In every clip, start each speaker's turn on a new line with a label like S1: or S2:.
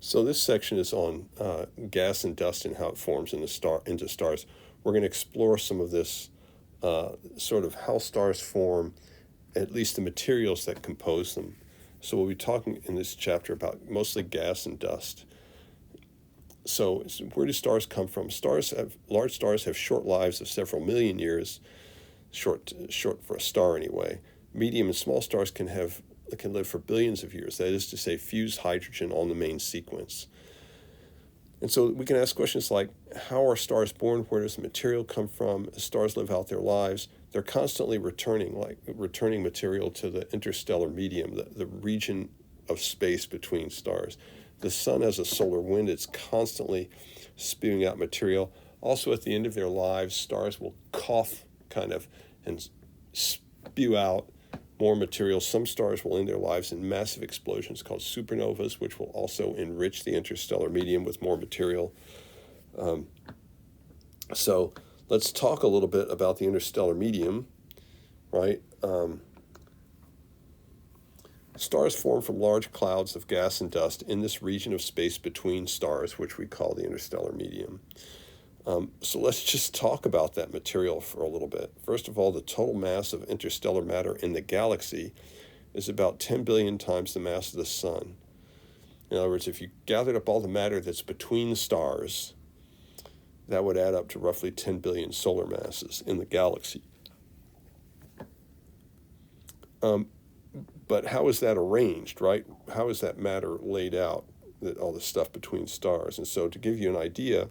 S1: So this section is on gas and dust and how it forms into stars. We're going to explore some of this sort of how stars form, at least the materials that compose them. So we'll be talking in this chapter about mostly gas and dust. So where do stars come from? Large stars have short lives of several million years, short for a star anyway. Medium and small stars can live for billions of years, that is to say, fuse hydrogen on the main sequence. And so we can ask questions like, how are stars born? Where does the material come from? As stars live out their lives, they're constantly returning material to the interstellar medium, the region of space between stars. The sun has a solar wind. It's constantly spewing out material. Also, at the end of their lives, stars will cough and spew out more material. Some stars will end their lives in massive explosions called supernovas, which will also enrich the interstellar medium with more material. So let's talk a little bit about the interstellar medium, right? Stars form from large clouds of gas and dust in this region of space between stars, which we call the interstellar medium. So let's just talk about that material for a little bit. First of all, the total mass of interstellar matter in the galaxy is about 10 billion times the mass of the sun. In other words, if you gathered up all the matter that's between stars, that would add up to roughly 10 billion solar masses in the galaxy. But how is that arranged, right? How is that matter laid out, all the stuff between stars? And so to give you an idea,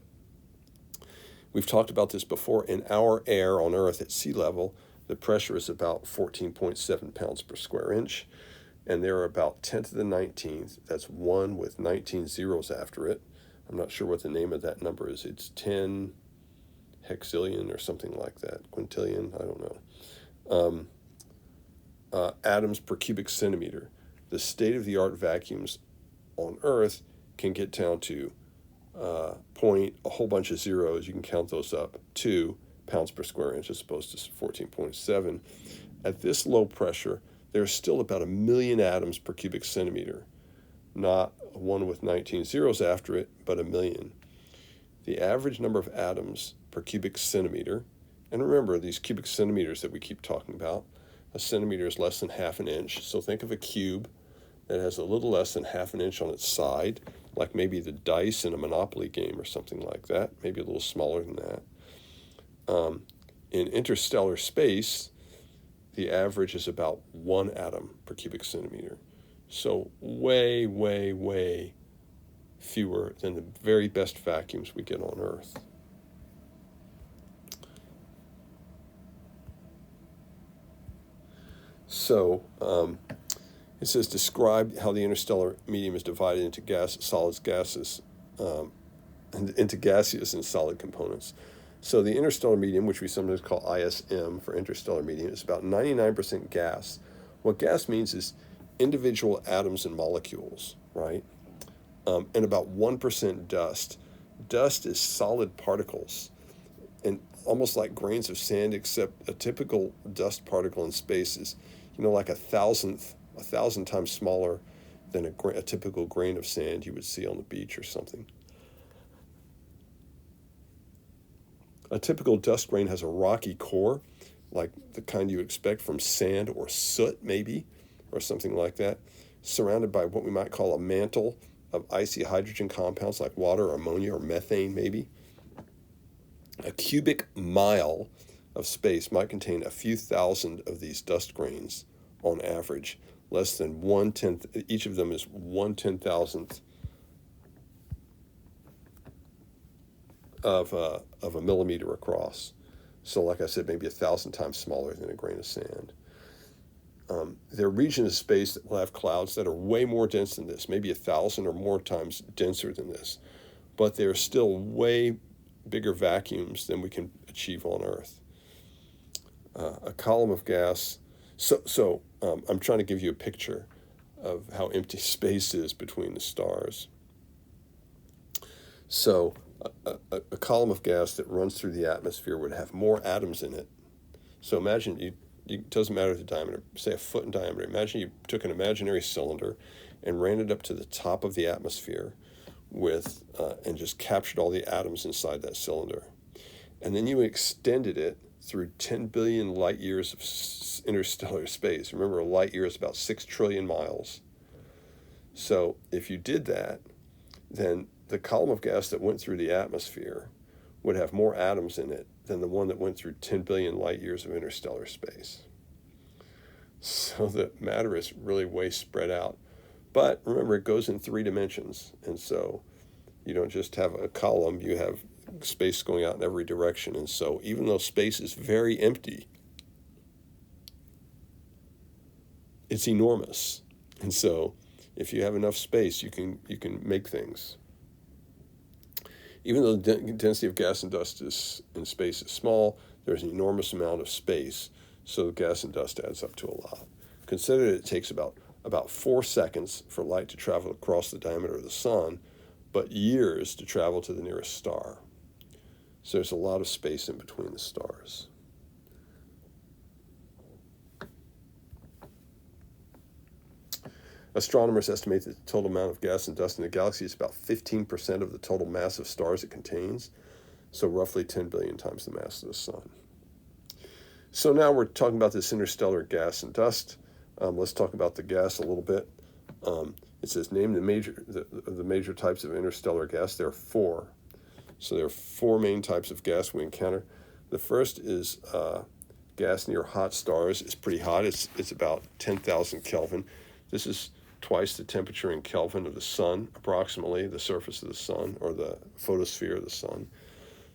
S1: we've talked about this before. In our air on Earth at sea level, the pressure is about 14.7 pounds per square inch, and there are about 10 to the 19th. That's 1 with 19 zeros after it. I'm not sure what the name of that number is. It's 10 hexillion or something like that. Quintillion, I don't know. Atoms per cubic centimeter. The state-of-the-art vacuums on Earth can get down to point, a whole bunch of zeros, you can count those up, 2 pounds per square inch as opposed to 14.7. At this low pressure, there's still about 1 million atoms per cubic centimeter. Not 1 with 19 zeros after it, but 1 million. The average number of atoms per cubic centimeter, and remember these cubic centimeters that we keep talking about, a centimeter is less than half an inch, so think of a cube that has a little less than half an inch on its side, like maybe the dice in a Monopoly game or something like that, maybe a little smaller than that. In interstellar space, the average is about 1 atom per cubic centimeter. So way, way, way fewer than the very best vacuums we get on Earth. So it says, describe how the interstellar medium is divided into solids, gases, into gaseous and solid components. So the interstellar medium, which we sometimes call ISM for interstellar medium, is about 99% gas. What gas means is individual atoms and molecules, right? And about 1% dust. Dust is solid particles, and almost like grains of sand, except a typical dust particle in space is, like a thousand times smaller than a typical grain of sand you would see on the beach or something. A typical dust grain has a rocky core, like the kind you expect from sand or soot, maybe, or something like that, surrounded by what we might call a mantle of icy hydrogen compounds like water or ammonia or methane, maybe. A cubic mile of space might contain a few thousand of these dust grains on average, less than 1/10. Each of them is 1/10,000th of a millimeter across. So like I said, maybe 1,000 times smaller than a grain of sand. There are regions of space that will have clouds that are way more dense than this, maybe 1,000 or more times denser than this, but they're still way bigger vacuums than we can achieve on Earth. A column of gas. So I'm trying to give you a picture of how empty space is between the stars. So a column of gas that runs through the atmosphere would have more atoms in it. So imagine it doesn't matter the diameter, say a foot in diameter. Imagine you took an imaginary cylinder and ran it up to the top of the atmosphere with and just captured all the atoms inside that cylinder. And then you extended it through 10 billion light years of interstellar space. Remember, a light year is about 6 trillion miles. So if you did that, then the column of gas that went through the atmosphere would have more atoms in it than the one that went through 10 billion light years of interstellar space. So the matter is really way spread out. But remember, it goes in 3 dimensions. And so you don't just have a column, you have space going out in every direction. And so even though space is very empty, it's enormous. And so if you have enough space, you can make things. Even though the density of gas and dust in space is small, there's an enormous amount of space, so gas and dust adds up to a lot. Consider that it takes about 4 seconds for light to travel across the diameter of the sun, but years to travel to the nearest star. So there's a lot of space in between the stars. Astronomers estimate that the total amount of gas and dust in the galaxy is about 15% of the total mass of stars it contains, so roughly 10 billion times the mass of the sun. So now we're talking about this interstellar gas and dust. Let's talk about the gas a little bit. It says name the major types of interstellar gas. There are 4. So there are 4 main types of gas we encounter. The first is gas near hot stars. It's pretty hot. It's about 10,000 Kelvin. This is twice the temperature in Kelvin of the sun, approximately, the surface of the sun, or the photosphere of the sun.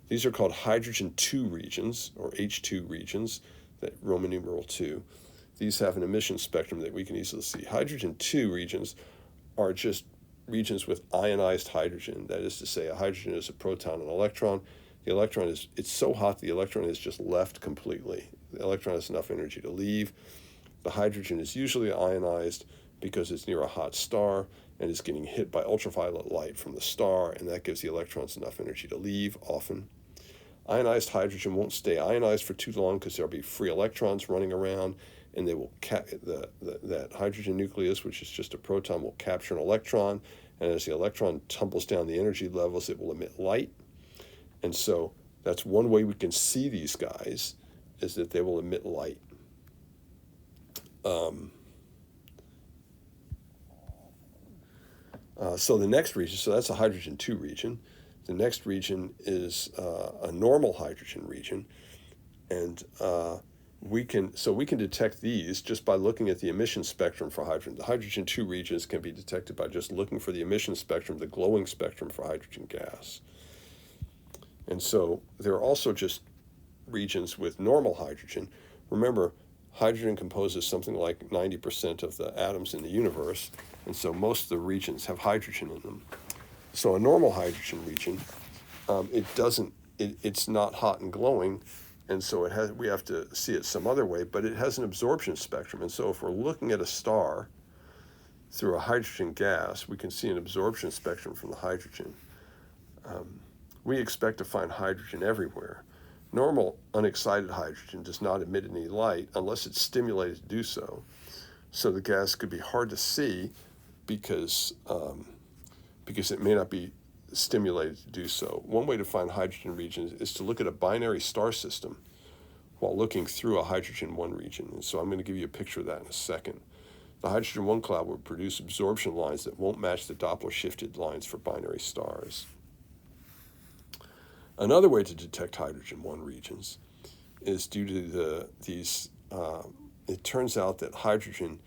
S1: These are called hydrogen 2 regions, or H2 regions, that Roman numeral 2. These have an emission spectrum that we can easily see. Hydrogen 2 regions are just regions with ionized hydrogen. That is to say, a hydrogen is a proton and an electron. The electron it's so hot the electron is just left completely. The electron has enough energy to leave. The hydrogen is usually ionized because it's near a hot star and is getting hit by ultraviolet light from the star, and that gives the electrons enough energy to leave often. Ionized hydrogen won't stay ionized for too long because there'll be free electrons running around, and they will that hydrogen nucleus, which is just a proton, will capture an electron, and as the electron tumbles down the energy levels, it will emit light. And so that's one way we can see these guys, is that they will emit light. So the next region, so that's a hydrogen 2 region. The next region is a normal hydrogen region, and we can detect these just by looking at the emission spectrum for hydrogen. The hydrogen 2 regions can be detected by just looking for the emission spectrum, the glowing spectrum for hydrogen gas. And so there are also just regions with normal hydrogen. Remember, hydrogen composes something like 90% of the atoms in the universe, and so most of the regions have hydrogen in them. So a normal hydrogen region, it's not hot and glowing, and so we have to see it some other way, but it has an absorption spectrum. And so if we're looking at a star through a hydrogen gas, we can see an absorption spectrum from the hydrogen. We expect to find hydrogen everywhere. Normal unexcited hydrogen does not emit any light unless it's stimulated to do so. So the gas could be hard to see because it may not be stimulated to do so. One way to find hydrogen regions is to look at a binary star system while looking through a hydrogen 1 region. And so I'm going to give you a picture of that in a second. The hydrogen 1 cloud will produce absorption lines that won't match the Doppler shifted lines for binary stars. Another way to detect hydrogen 1 regions is due to it turns out that hydrogen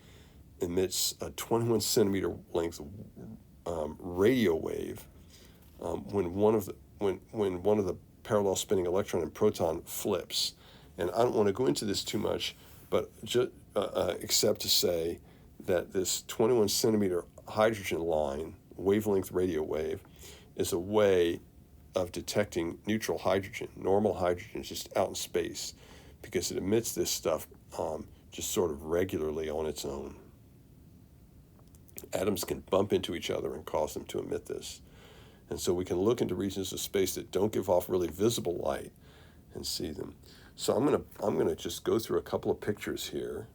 S1: emits a 21 centimeter length radio wave when one of the parallel spinning electron and proton flips. And I don't want to go into this too much, but except to say that this 21 centimeter hydrogen line, wavelength radio wave, is a way of detecting neutral hydrogen, normal hydrogen, just out in space, because it emits this stuff just sort of regularly on its own. Atoms can bump into each other and cause them to emit this. And so we can look into regions of space that don't give off really visible light and see them. So I'm gonna just go through a couple of pictures here.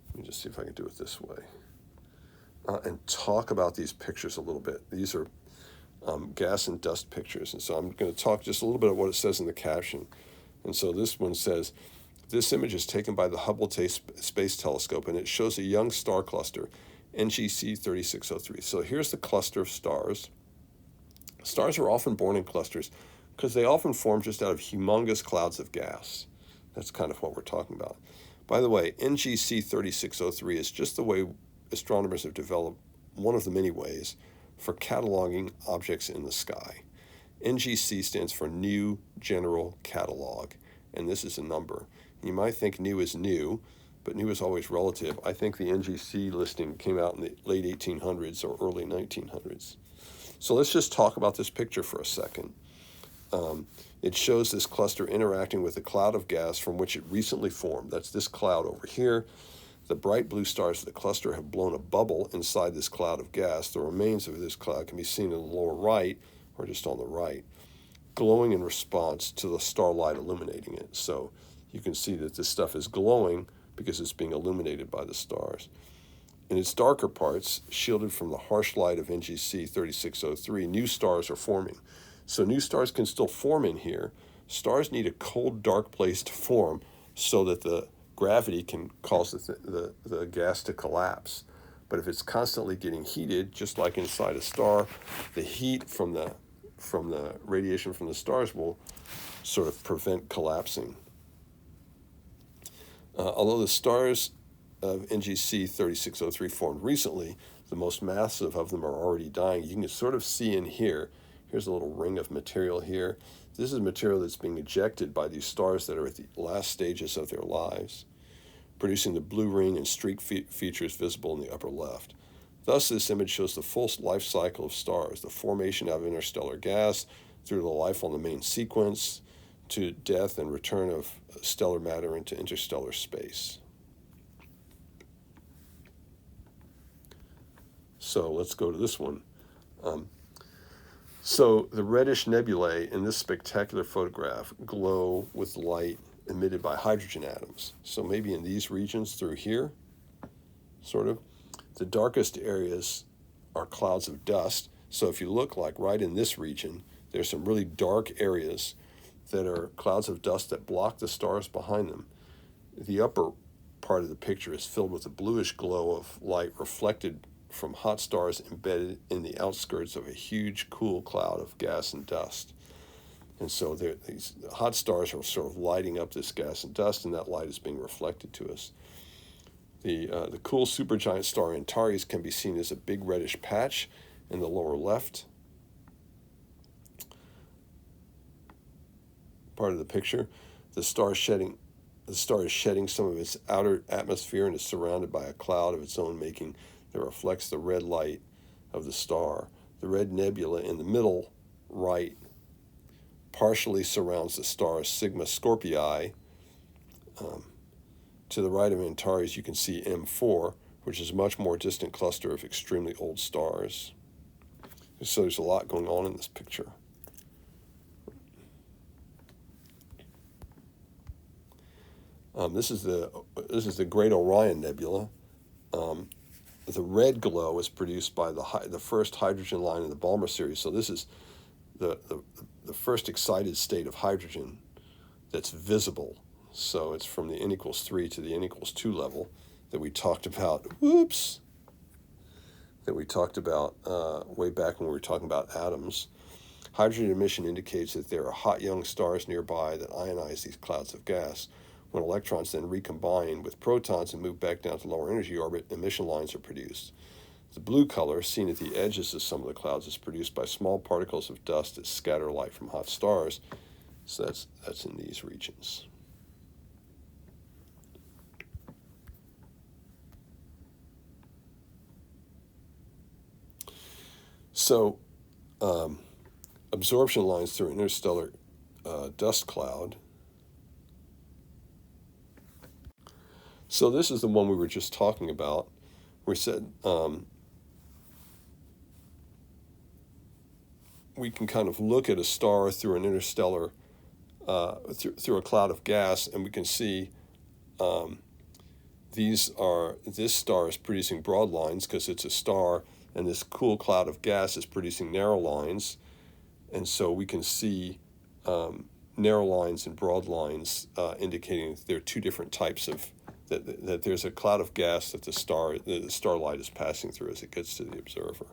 S1: Let me just see if I can do it this way. and talk about these pictures a little bit. These are gas and dust pictures, and so I'm going to talk just a little bit of what it says in the caption. And so this one says, this image is taken by the Hubble Space Telescope, and it shows a young star cluster, NGC 3603. So here's the cluster of stars. Stars are often born in clusters because they often form just out of humongous clouds of gas. That's kind of what we're talking about. By the way, NGC 3603 is just the way astronomers have developed one of the many ways for cataloging objects in the sky. NGC stands for New General Catalog, and this is a number. You might think new is new, but new is always relative. I think the NGC listing came out in the late 1800s or early 1900s. So let's just talk about this picture for a second. It shows this cluster interacting with a cloud of gas from which it recently formed. That's this cloud over here. The bright blue stars of the cluster have blown a bubble inside this cloud of gas. The remains of this cloud can be seen in the lower right, or just on the right, glowing in response to the starlight illuminating it. So you can see that this stuff is glowing because it's being illuminated by the stars. In its darker parts, shielded from the harsh light of NGC 3603, new stars are forming. So new stars can still form in here. Stars need a cold, dark place to form so that the gravity can cause the gas to collapse. But if it's constantly getting heated, just like inside a star, the heat from the radiation from the stars will sort of prevent collapsing. Although the stars of NGC 3603 formed recently, the most massive of them are already dying. You can sort of see in here, here's a little ring of material here. This is material that's being ejected by these stars that are at the last stages of their lives, producing the blue ring and streak features visible in the upper left. Thus, this image shows the full life cycle of stars, the formation of interstellar gas through the life on the main sequence, to death and return of stellar matter into interstellar space. So let's go to this one. So the reddish nebulae in this spectacular photograph glow with light emitted by hydrogen atoms. So maybe in these regions through here, sort of, the darkest areas are clouds of dust. So if you look like right in this region, there's some really dark areas that are clouds of dust that block the stars behind them. The upper part of the picture is filled with a bluish glow of light reflected from hot stars embedded in the outskirts of a huge, cool cloud of gas and dust. And so these hot stars are sort of lighting up this gas and dust, and that light is being reflected to us. The cool supergiant star Antares can be seen as a big reddish patch in the lower left part of the picture. The star is shedding some of its outer atmosphere and is surrounded by a cloud of its own making that reflects the red light of the star. The red nebula in the middle right partially surrounds the star Sigma Scorpii. To the right of Antares, you can see M4, which is a much more distant cluster of extremely old stars. So there's a lot going on in this picture. This is the Great Orion Nebula. The red glow is produced by the first hydrogen line in the Balmer series. So this is the first excited state of hydrogen that's visible. So it's from the n equals 3 to the n equals 2 level that we talked about. That we talked about way back when we were talking about atoms. Hydrogen emission indicates that there are hot young stars nearby that ionize these clouds of gas. When electrons then recombine with protons and move back down to lower energy orbit, emission lines are produced. The blue color, seen at the edges of some of the clouds, is produced by small particles of dust that scatter light from hot stars. So that's in these regions. So, absorption lines through an interstellar dust cloud. So this is the one we were just talking about. We said we can kind of look at a star through an interstellar, through a cloud of gas, and we can see this star is producing broad lines because it's a star, and this cool cloud of gas is producing narrow lines. And so we can see narrow lines and broad lines indicating that there are two different types of, that there's a cloud of gas that the starlight is passing through as it gets to the observer.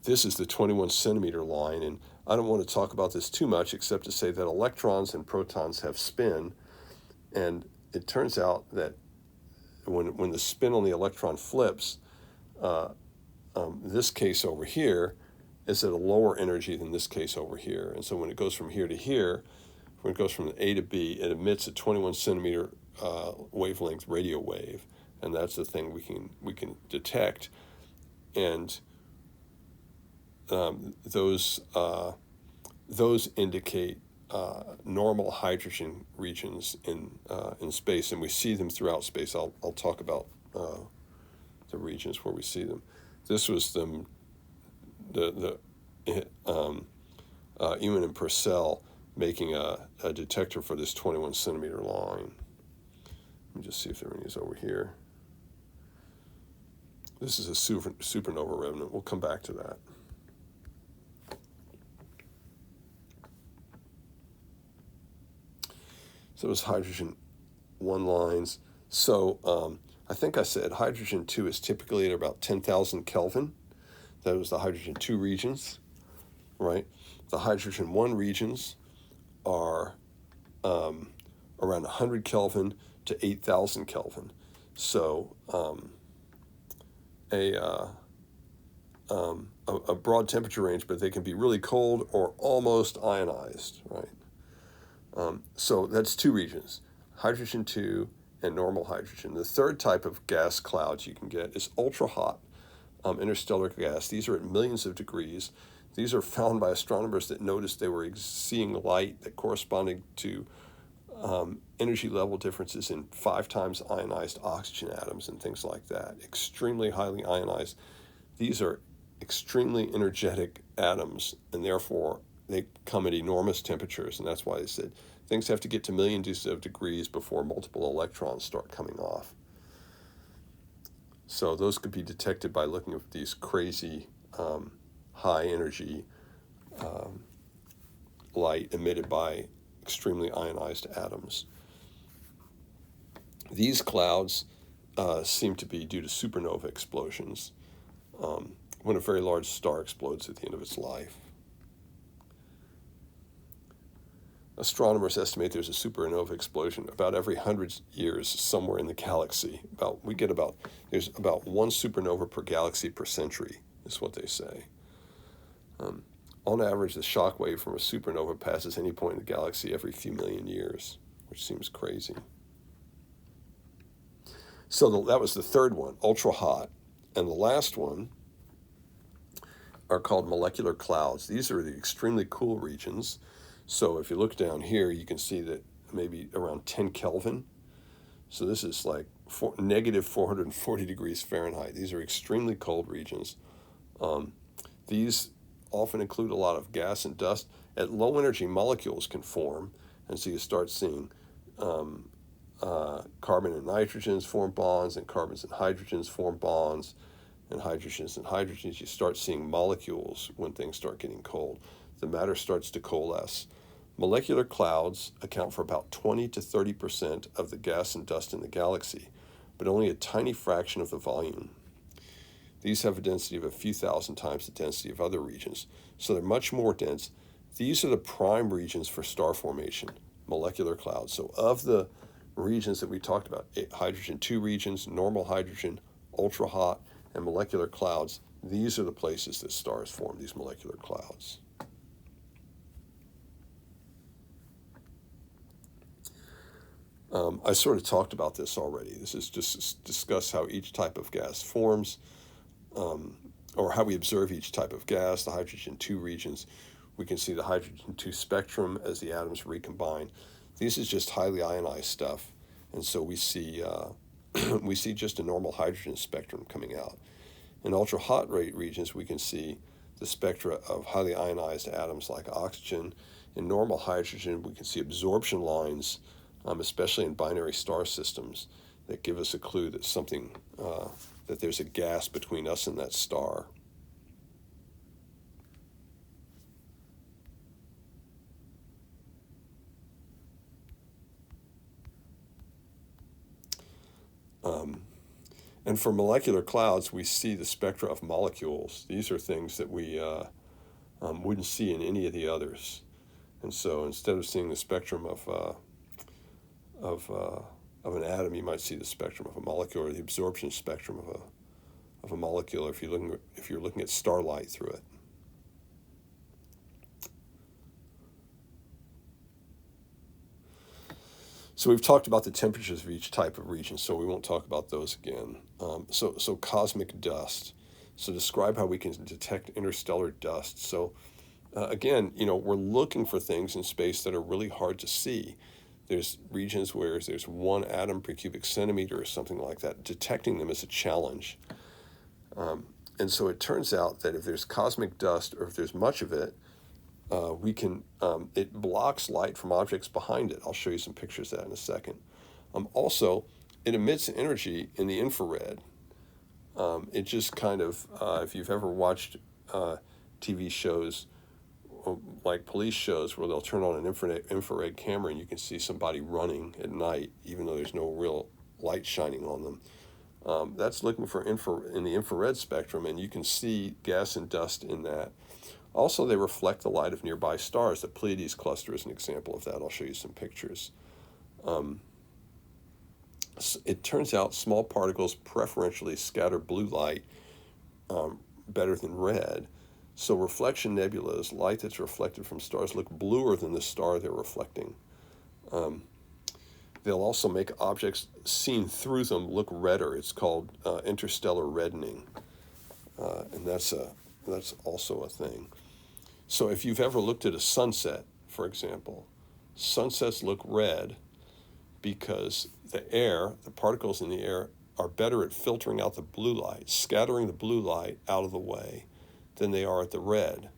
S1: This is the 21 centimeter line, and I don't want to talk about this too much except to say that electrons and protons have spin, and it turns out that when the spin on the electron flips, this case over here is at a lower energy than this case over here. And so when it goes from here to here, when it goes from A to B, it emits a 21 centimeter wavelength radio wave, and that's the thing we can detect. And those indicate normal hydrogen regions in space, and we see them throughout space. I'll talk about the regions where we see them. This was the Ewan and Purcell making a detector for this 21 centimeter line. Let me just see if there are any over here. This is a supernova remnant. We'll come back to that. So it was hydrogen 1 lines. So I think I said hydrogen 2 is typically at about 10,000 Kelvin. That was the hydrogen 2 regions, right? The hydrogen 1 regions are around 100 Kelvin to 8,000 Kelvin. So a broad temperature range, but they can be really cold or almost ionized, right? So that's 2 regions, hydrogen 2 and normal hydrogen. The third type of gas clouds you can get is ultra-hot interstellar gas. These are at millions of degrees. These are found by astronomers that noticed they were seeing light that corresponded to energy level differences in 5 times ionized oxygen atoms and things like that. Extremely highly ionized. These are extremely energetic atoms, and therefore they come at enormous temperatures, and that's why they said things have to get to millions of degrees before multiple electrons start coming off. So those could be detected by looking at these crazy high energy light emitted by extremely ionized atoms. These clouds seem to be due to supernova explosions when a very large star explodes at the end of its life. Astronomers estimate there's a supernova explosion about every 100 years somewhere in the galaxy. There's about 1 supernova per galaxy per century, is what they say. On average, the shock wave from a supernova passes any point in the galaxy every few million years, which seems crazy. So that was the third one, ultra hot. And the last one are called molecular clouds. These are the extremely cool regions. So if you look down here, you can see that maybe around 10 Kelvin. So this is like negative 440 degrees Fahrenheit. These are extremely cold regions. These often include a lot of gas and dust. At low energy, molecules can form, and so you start seeing carbon and nitrogens form bonds, and carbons and hydrogens form bonds, and hydrogens and hydrogens. You start seeing molecules when things start getting cold. The matter starts to coalesce. Molecular clouds account for about 20 to 30% of the gas and dust in the galaxy, but only a tiny fraction of the volume. These have a density of a few thousand times the density of other regions, so they're much more dense. These are the prime regions for star formation, molecular clouds. So of the regions that we talked about, hydrogen 2 regions, normal hydrogen, ultra-hot, and molecular clouds, these are the places that stars form, these molecular clouds. I sort of talked about this already. This is just discuss how each type of gas forms, or how we observe each type of gas, the hydrogen 2 regions. We can see the hydrogen 2 spectrum as the atoms recombine. This is just highly ionized stuff, and so we see we see just a normal hydrogen spectrum coming out. In ultra-hot rate regions, we can see the spectra of highly ionized atoms like oxygen, In normal hydrogen, we can see absorption lines, especially in binary star systems, that give us a clue that something, that there's a gas between us and that star. And for molecular clouds, we see the spectra of molecules. These are things that we wouldn't see in any of the others. And so instead of seeing the spectrum of an atom, you might see the spectrum of a molecule, or the absorption spectrum of a molecule, if you're looking at starlight through it. So we've talked about the temperatures of each type of region, so we won't talk about those again. So cosmic dust. So describe how we can detect interstellar dust. So again, we're looking for things in space that are really hard to see. There's regions where there's 1 atom per cubic centimeter or something like that. Detecting them is a challenge. And so it turns out that if there's cosmic dust, or if there's much of it, it blocks light from objects behind it. I'll show you some pictures of that in a second. Also, it emits energy in the infrared. It just kind of, if you've ever watched TV shows, like police shows, where they'll turn on an infrared camera and you can see somebody running at night, even though there's no real light shining on them. That's looking for in the infrared spectrum, and you can see gas and dust in that. Also, they reflect the light of nearby stars. The Pleiades cluster is an example of that. I'll show you some pictures. It turns out small particles preferentially scatter blue light better than red. So reflection nebulas, light that's reflected from stars, look bluer than the star they're reflecting. They'll also make objects seen through them look redder. It's called interstellar reddening, and that's also a thing. So if you've ever looked at a sunset, for example, sunsets look red because the particles in the air are better at filtering out the blue light, scattering the blue light out of the way, than they are at the red.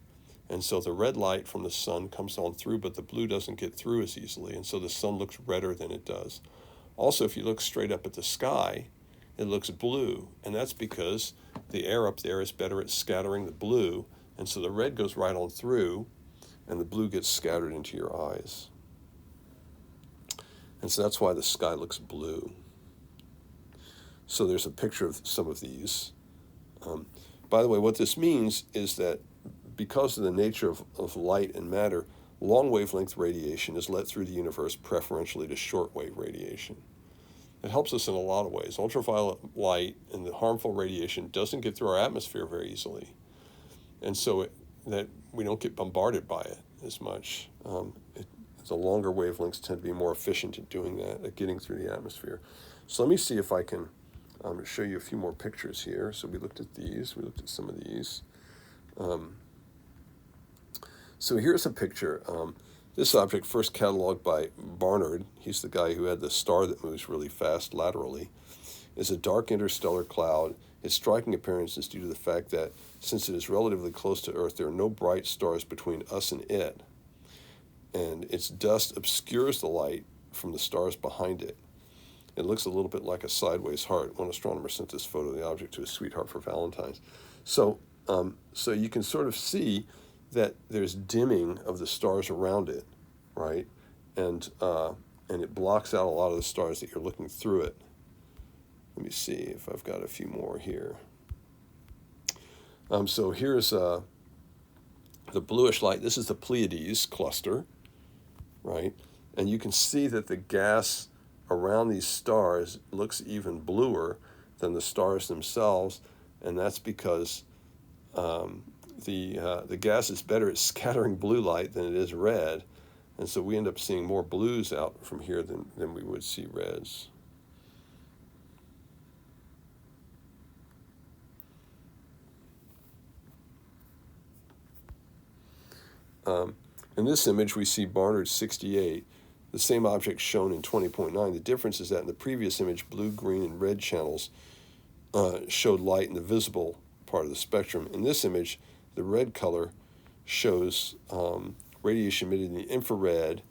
S1: And so the red light from the sun comes on through, but the blue doesn't get through as easily, and so the sun looks redder than it does. Also, if you look straight up at the sky, it looks blue, and that's because the air up there is better at scattering the blue, and so the red goes right on through, and the blue gets scattered into your eyes. And so that's why the sky looks blue. So there's a picture of some of these. By the way, what this means is that because of the nature of light and matter, long wavelength radiation is let through the universe preferentially to short wave radiation. It helps us in a lot of ways. Ultraviolet light and the harmful radiation doesn't get through our atmosphere very easily. And so that we don't get bombarded by it as much. The longer wavelengths tend to be more efficient at doing that, at getting through the atmosphere. So let me see if I can show you a few more pictures here. So we looked at these. We looked at some of these. So here's a picture. This object, first cataloged by Barnard, he's the guy who had the star that moves really fast laterally, is a dark interstellar cloud. Its striking appearance is due to the fact that, since it is relatively close to Earth, there are no bright stars between us and it, and its dust obscures the light from the stars behind it. It looks a little bit like a sideways heart. One astronomer sent this photo of the object to his sweetheart for Valentine's. So you can sort of see that there's dimming of the stars around it, right? And it blocks out a lot of the stars that you're looking through it. Let me see if I've got a few more here. So here's the bluish light. This is the Pleiades cluster, right? And you can see that the gas around these stars looks even bluer than the stars themselves, and that's because the gas is better at scattering blue light than it is red, and so we end up seeing more blues out from here than we would see reds. In this image, we see Barnard 68, the same object shown in 20.9. The difference is that in the previous image, blue, green, and red channels showed light in the visible part of the spectrum. In this image, the red color shows radiation emitted in the infrared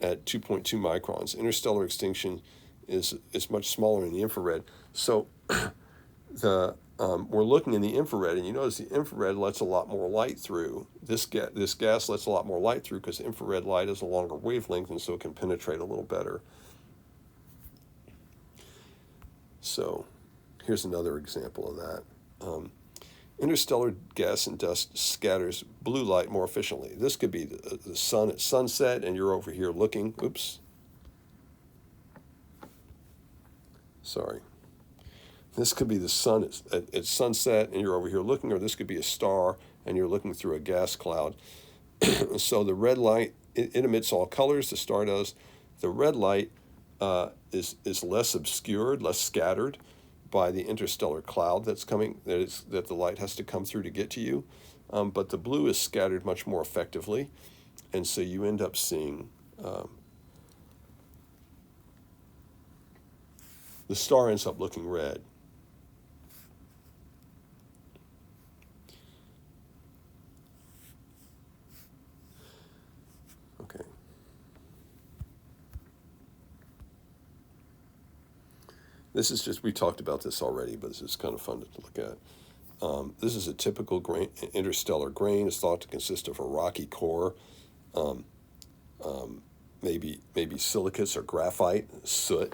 S1: at 2.2 microns. Interstellar extinction is much smaller in the infrared. So we're looking in the infrared, and you notice the infrared lets a lot more light through. This gas lets a lot more light through because infrared light is a longer wavelength, and so it can penetrate a little better. So here's another example of that. Interstellar gas and dust scatters blue light more efficiently. This could be the sun at sunset, and you're over here looking. Oops. Sorry. This could be the sun at sunset, and you're over here looking, or this could be a star, and you're looking through a gas cloud. So the red light, it emits all colors, the star does. The red light is less obscured, less scattered by the interstellar cloud that's coming, that the light has to come through to get to you. But the blue is scattered much more effectively, and so you end up seeing the star ends up looking red. Okay. This is just, we talked about this already, but this is kind of fun to look at. This is a typical interstellar grain. It's thought to consist of a rocky core, maybe silicates or graphite, soot,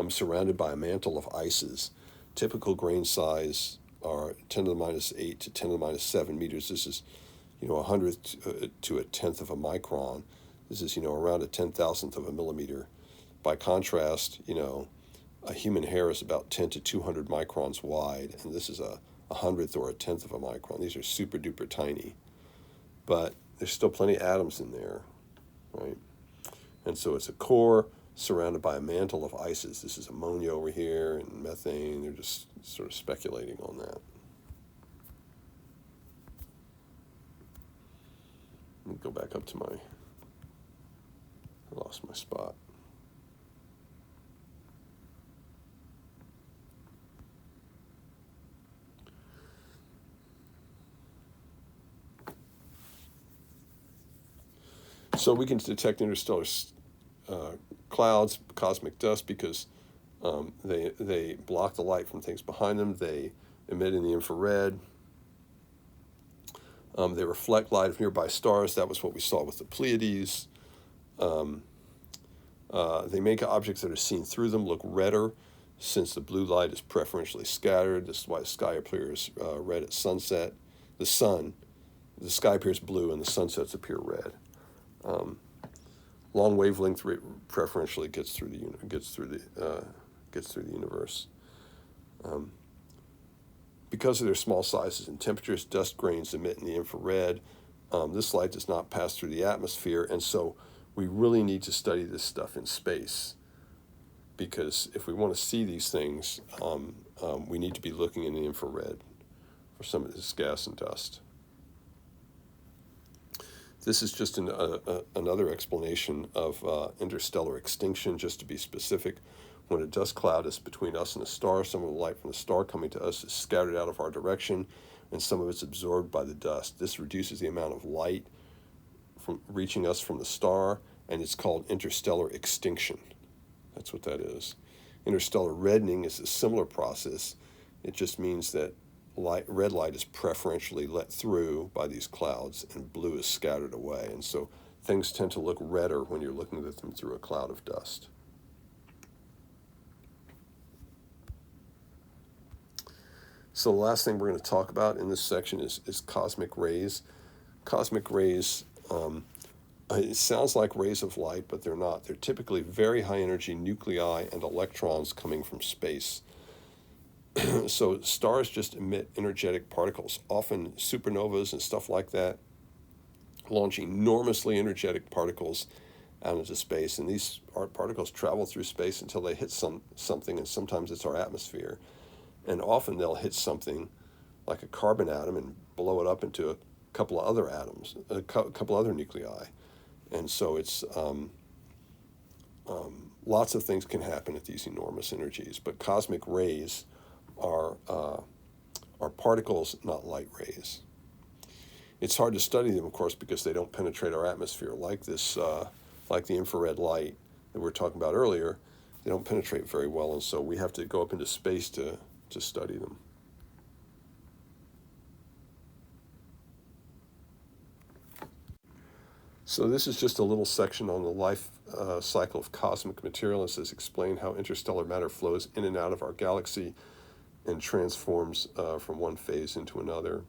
S1: surrounded by a mantle of ices. Typical grain size are 10 to the minus 8 to 10 to the minus 7 meters. This is, 100th to a tenth of a micron. This is, around a 10,000th of a millimeter. By contrast, a human hair is about 10 to 200 microns wide, and this is a 100th or a tenth of a micron. These are super duper tiny, but there's still plenty of atoms in there, right? And so it's a core surrounded by a mantle of ices. This is ammonia over here and methane. They're just sort of speculating on that. Let me go back up to I lost my spot. So we can detect interstellar clouds, cosmic dust, because they block the light from things behind them. They emit in the infrared. They reflect light of nearby stars. That was what we saw with the Pleiades. They make objects that are seen through them look redder, since the blue light is preferentially scattered. This is why the sky appears red at sunset. The sky appears blue, and the sunsets appear red. Long wavelength preferentially gets through the universe. Because of their small sizes and temperatures, dust grains emit in the infrared. This light does not pass through the atmosphere, and so we really need to study this stuff in space, because if we want to see these things, we need to be looking in the infrared for some of this gas and dust. This is just another explanation of interstellar extinction, just to be specific. When a dust cloud is between us and a star, some of the light from the star coming to us is scattered out of our direction, and some of it's absorbed by the dust. This reduces the amount of light from reaching us from the star, and it's called interstellar extinction. That's what that is. Interstellar reddening is a similar process. It just means that red light is preferentially let through by these clouds, and blue is scattered away. And so things tend to look redder when you're looking at them through a cloud of dust. So the last thing we're going to talk about in this section is cosmic rays. Cosmic rays, it sounds like rays of light, but they're not. They're typically very high energy nuclei and electrons coming from space. So stars just emit energetic particles, often supernovas and stuff like that, launch enormously energetic particles out into space. And these particles travel through space until they hit something, and sometimes it's our atmosphere. And often they'll hit something like a carbon atom and blow it up into a couple of other atoms, a couple other nuclei. And so it's lots of things can happen at these enormous energies. But cosmic rays are particles, not light rays. It's hard to study them, of course, because they don't penetrate our atmosphere like this, like the infrared light that we were talking about earlier. They don't penetrate very well, and so we have to go up into space to study them. So this is just a little section on the life cycle of cosmic material. It says explain how interstellar matter flows in and out of our galaxy and transforms from one phase into another.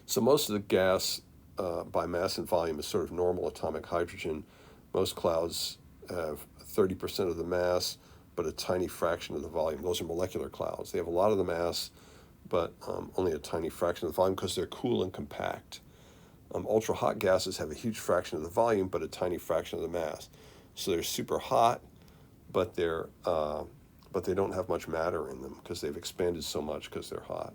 S1: So most of the gas by mass and volume is sort of normal atomic hydrogen. Most clouds have 30% of the mass, but a tiny fraction of the volume. Those are molecular clouds. They have a lot of the mass, but only a tiny fraction of the volume because they're cool and compact. Ultra-hot gases have a huge fraction of the volume, but a tiny fraction of the mass. So they're super hot, but they don't have much matter in them because they've expanded so much because they're hot.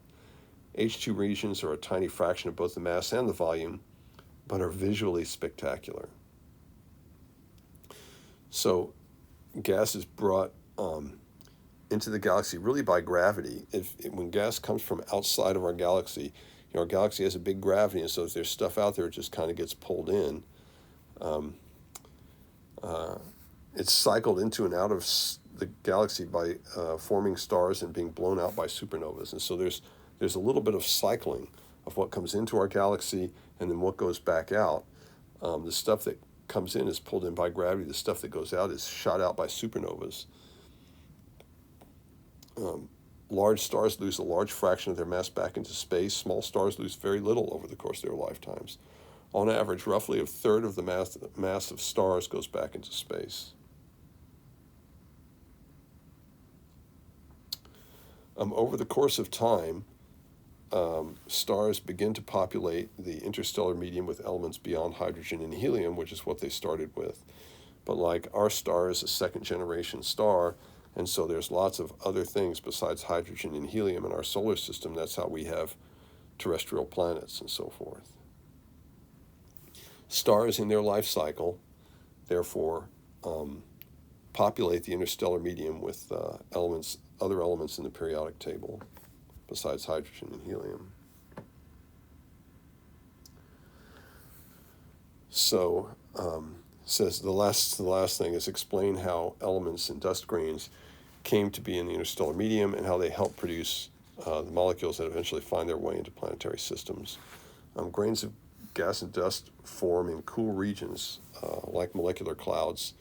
S1: H2 regions are a tiny fraction of both the mass and the volume, but are visually spectacular. So gas is brought into the galaxy really by gravity. When gas comes from outside of our galaxy, our galaxy has a big gravity, and so if there's stuff out there, it just kind of gets pulled in. It's cycled into and out of the galaxy by forming stars and being blown out by supernovas. And so there's a little bit of cycling of what comes into our galaxy and then what goes back out. The stuff that comes in is pulled in by gravity. The stuff that goes out is shot out by supernovas. Large stars lose a large fraction of their mass back into space. Small stars lose very little over the course of their lifetimes. On average, roughly a third of the mass of stars goes back into space. Over the course of time, stars begin to populate the interstellar medium with elements beyond hydrogen and helium, which is what they started with. But like our star is a second-generation star, and so there's lots of other things besides hydrogen and helium in our solar system. That's how we have terrestrial planets and so forth. Stars in their life cycle, therefore, populate the interstellar medium with other elements in the periodic table besides hydrogen and helium. So, says the last thing is explain how elements and dust grains came to be in the interstellar medium and how they help produce the molecules that eventually find their way into planetary systems. Grains of gas and dust form in cool regions like molecular clouds,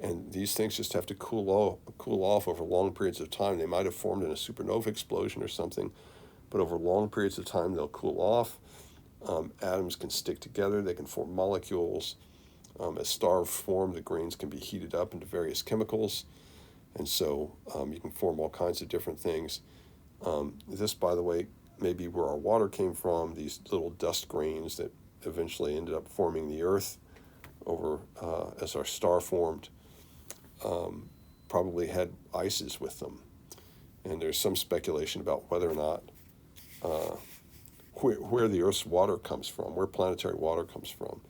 S1: and these things just have to cool off over long periods of time. They might have formed in a supernova explosion or something, but over long periods of time they'll cool off. Atoms can stick together, they can form molecules. As stars form, the grains can be heated up into various chemicals, and so you can form all kinds of different things. This, by the way, may be where our water came from, these little dust grains that eventually ended up forming the Earth over as our star formed. Probably had ices with them. And there's some speculation about whether or not where the Earth's water comes from, where planetary water comes from.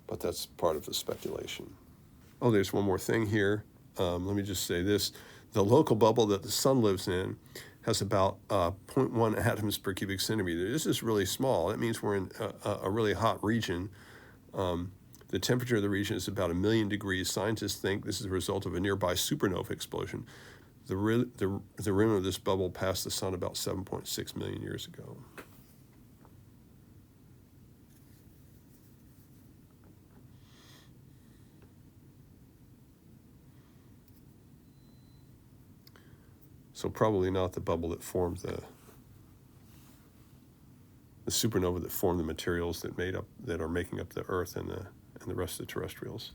S1: But that's part of the speculation. Oh, there's one more thing here. Let me just say this. The local bubble that the sun lives in has about 0.1 atoms per cubic centimeter. This is really small. That means we're in a really hot region. The temperature of the region is about 1 million degrees. Scientists think this is a result of a nearby supernova explosion. The rim of this bubble passed the sun about 7.6 million years ago. So probably not the bubble that formed the supernova that formed the materials that are making up the Earth and the rest of the terrestrials.